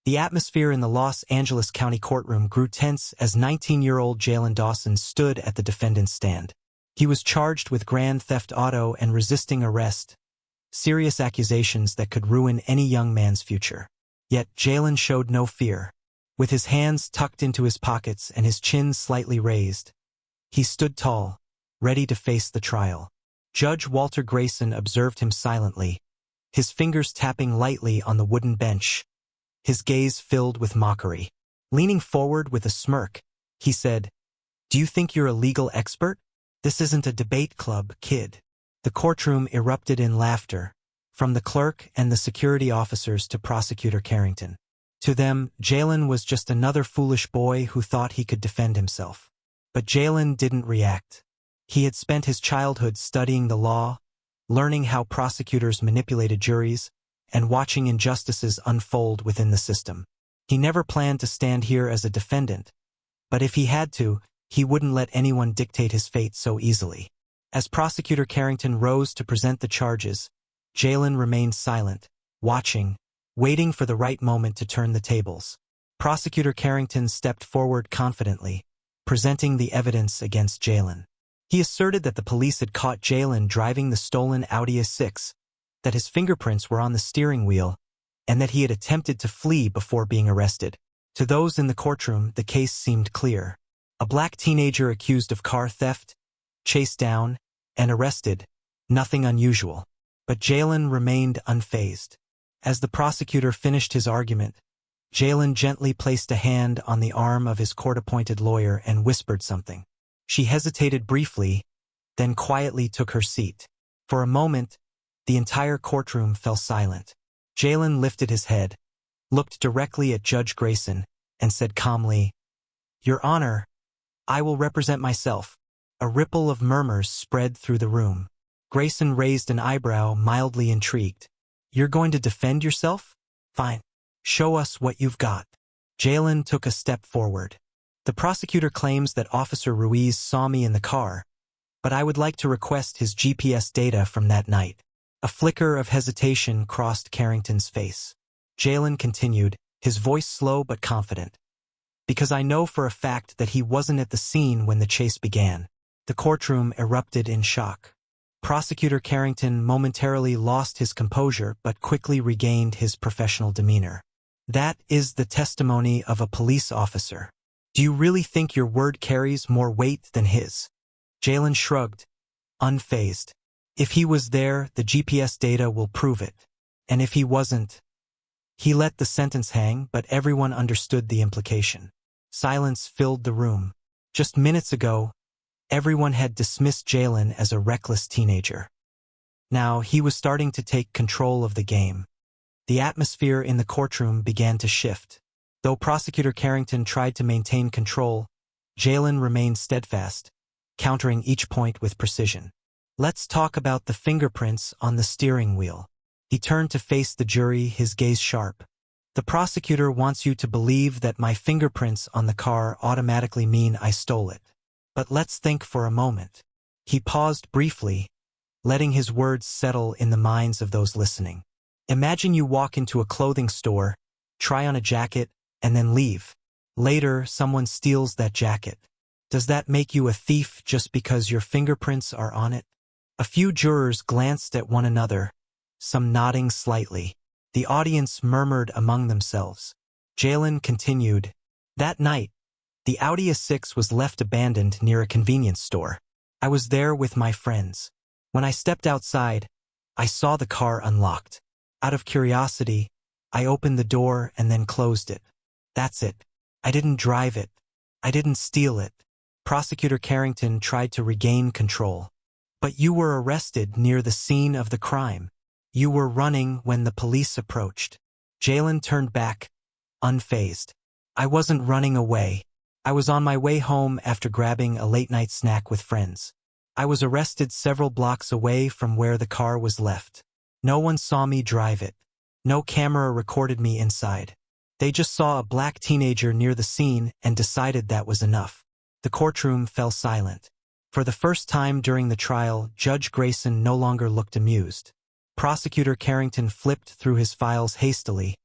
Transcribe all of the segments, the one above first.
The atmosphere in the Los Angeles County courtroom grew tense as 19-year-old Jalen Dawson stood at the defendant's stand. He was charged with grand theft auto and resisting arrest, serious accusations that could ruin any young man's future. Yet Jalen showed no fear. With his hands tucked into his pockets and his chin slightly raised, he stood tall, ready to face the trial. Judge Walter Grayson observed him silently, his fingers tapping lightly on the wooden bench, his gaze filled with mockery. Leaning forward with a smirk, he said, "Do you think you're a legal expert? This isn't a debate club, kid." The courtroom erupted in laughter, from the clerk and the security officers to Prosecutor Carrington. To them, Jalen was just another foolish boy who thought he could defend himself. But Jalen didn't react. He had spent his childhood studying the law, learning how prosecutors manipulated juries, and watching injustices unfold within the system. He never planned to stand here as a defendant, but if he had to, he wouldn't let anyone dictate his fate so easily. As Prosecutor Carrington rose to present the charges, Jalen remained silent, watching, waiting for the right moment to turn the tables. Prosecutor Carrington stepped forward confidently, presenting the evidence against Jalen. He asserted that the police had caught Jalen driving the stolen Audi A6, that his fingerprints were on the steering wheel, and that he had attempted to flee before being arrested. To those in the courtroom, the case seemed clear. A black teenager accused of car theft, chased down, and arrested, nothing unusual. But Jalen remained unfazed. As the prosecutor finished his argument, Jalen gently placed a hand on the arm of his court-appointed lawyer and whispered something. She hesitated briefly, then quietly took her seat. For a moment, the entire courtroom fell silent. Jalen lifted his head, looked directly at Judge Grayson, and said calmly, "Your Honor, I will represent myself." A ripple of murmurs spread through the room. Grayson raised an eyebrow, mildly intrigued. "You're going to defend yourself? Fine. Show us what you've got." Jalen took a step forward. "The prosecutor claims that Officer Ruiz saw me in the car, but I would like to request his GPS data from that night." A flicker of hesitation crossed Carrington's face. Jalen continued, his voice slow but confident. "Because I know for a fact that he wasn't at the scene when the chase began." The courtroom erupted in shock. Prosecutor Carrington momentarily lost his composure but quickly regained his professional demeanor. "That is the testimony of a police officer. Do you really think your word carries more weight than his?" Jalen shrugged, unfazed. "If he was there, the GPS data will prove it. And if he wasn't..." He let the sentence hang, but everyone understood the implication. Silence filled the room. Just minutes ago, everyone had dismissed Jalen as a reckless teenager. Now he was starting to take control of the game. The atmosphere in the courtroom began to shift. Though Prosecutor Carrington tried to maintain control, Jalen remained steadfast, countering each point with precision. "Let's talk about the fingerprints on the steering wheel." He turned to face the jury, his gaze sharp. "The prosecutor wants you to believe that my fingerprints on the car automatically mean I stole it. But let's think for a moment." He paused briefly, letting his words settle in the minds of those listening. "Imagine you walk into a clothing store, try on a jacket, and then leave. Later, someone steals that jacket. Does that make you a thief just because your fingerprints are on it?" A few jurors glanced at one another, some nodding slightly. The audience murmured among themselves. Jalen continued, "That night, the Audi A6 was left abandoned near a convenience store. I was there with my friends. When I stepped outside, I saw the car unlocked. Out of curiosity, I opened the door and then closed it. That's it. I didn't drive it. I didn't steal it." Prosecutor Carrington tried to regain control. "But you were arrested near the scene of the crime. You were running when the police approached." Jalen turned back, unfazed. "I wasn't running away. I was on my way home after grabbing a late-night snack with friends. I was arrested several blocks away from where the car was left. No one saw me drive it. No camera recorded me inside. They just saw a black teenager near the scene and decided that was enough." The courtroom fell silent. For the first time during the trial, Judge Grayson no longer looked amused. Prosecutor Carrington flipped through his files hastily,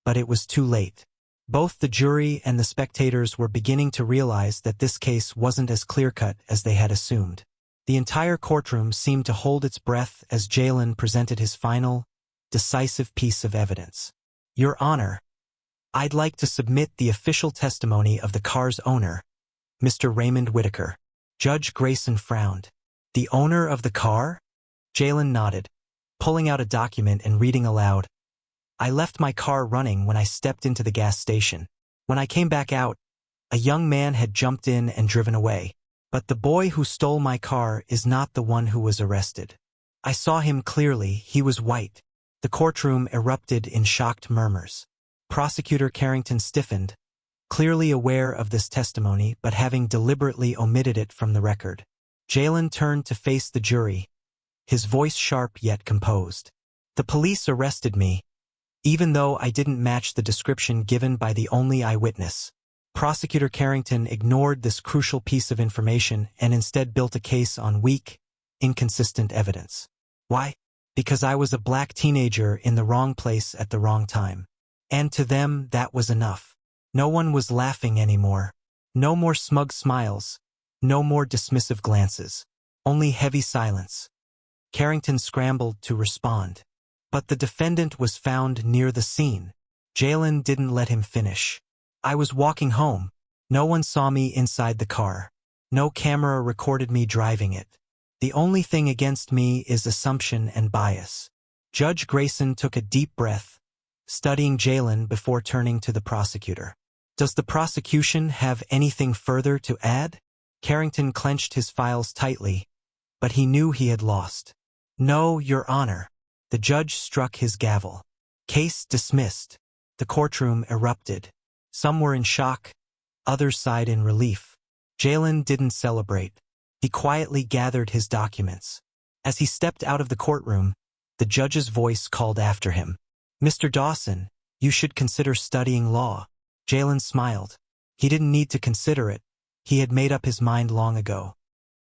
But it was too late. Both the jury and the spectators were beginning to realize that this case wasn't as clear-cut as they had assumed. The entire courtroom seemed to hold its breath as Jalen presented his final, decisive piece of evidence. Your Honor, I'd like to submit the official testimony of the car's owner, Mr. Raymond Whitaker. Judge Grayson frowned. The owner of the car? Jalen nodded, pulling out a document and reading aloud. I left my car running when I stepped into the gas station. When I came back out, a young man had jumped in and driven away. But the boy who stole my car is not the one who was arrested. I saw him clearly. He was white. The courtroom erupted in shocked murmurs. Prosecutor Carrington stiffened, clearly aware of this testimony but having deliberately omitted it from the record. Jalen turned to face the jury, his voice sharp yet composed. The police arrested me, even though I didn't match the description given by the only eyewitness. Prosecutor Carrington ignored this crucial piece of information and instead built a case on weak, inconsistent evidence. Why? Because I was a black teenager in the wrong place at the wrong time. And to them, that was enough. No one was laughing anymore. No more smug smiles. No more dismissive glances. Only heavy silence. Carrington scrambled to respond. But the defendant was found near the scene. Jalen didn't let him finish. I was walking home. No one saw me inside the car. No camera recorded me driving it. The only thing against me is assumption and bias. Judge Grayson took a deep breath, studying Jalen before turning to the prosecutor. Does the prosecution have anything further to add? Carrington clenched his files tightly, but he knew he had lost. No, Your Honor. The judge struck his gavel. Case dismissed. The courtroom erupted. Some were in shock, others sighed in relief. Jalen didn't celebrate. He quietly gathered his documents. As he stepped out of the courtroom, the judge's voice called after him. Mr. Dawson, you should consider studying law. Jalen smiled. He didn't need to consider it. He had made up his mind long ago.